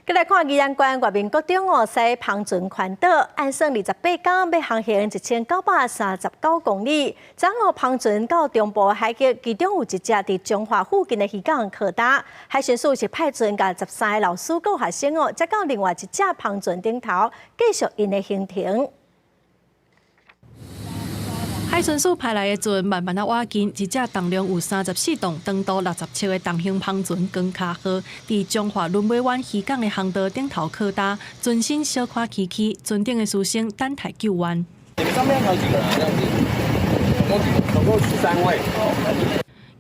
再来看宜兰县外面国中西澎船环岛，按算28天要航行1939公里。昨澎船到中部海域，其中有一只伫中华附近的渔港靠搭，海巡署是派船甲13个老师、各学生才到另外一只澎船顶头，继续因的行程。 海巡署派来的船慢慢挖近，一只重量有34吨、长度67的重型澎船“光卡号”伫中华轮尾湾渔港的航道顶头靠搭，船身小可崎岖，船顶的师生等待救援。你们上面有几个人？这样子，总共13位。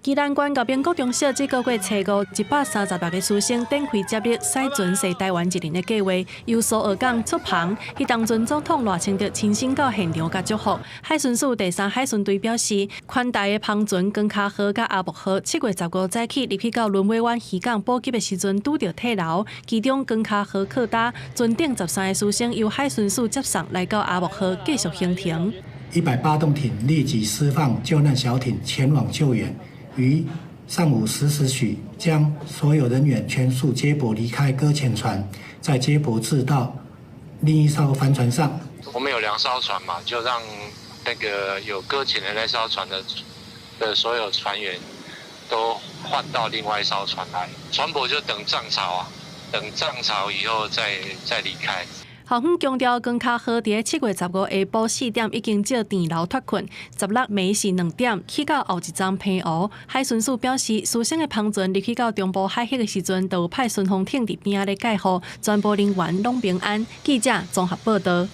宜兰县高边国中小这个月初5，136个师生展开接力驶船驶台湾一年的计划，由苏澳港出澎。迄当阵总统赖清德亲身到现场甲祝福。海巡署第3海巡队表示，宽大的澎船“光卡号”甲“阿木号”7月15早起入去到轮尾湾渔港补给的时阵，拄到退牢，其中“光卡号”靠搭，船顶13个师生由海巡署接送来到阿木号继续行程。108栋艇立即释放救难小艇前往救援。 于上午10时许，将所有人员全数接驳离开搁浅船，再接驳至到另一艘帆船上。我们有2艘船嘛，就让那个有搁浅的那艘船的所有船员都换到另外一艘船来，船舶就等涨潮啊，等涨潮以后再离开。 航方强调，光卡号伫7月15下晡4点已经借电楼脱困，16暝是2点起到后一站澎湖。海巡署表示，师生的澎船入去到中部海域的时阵，就有派巡防艇伫边仔咧介护，全部人员拢平安。记者综合报道。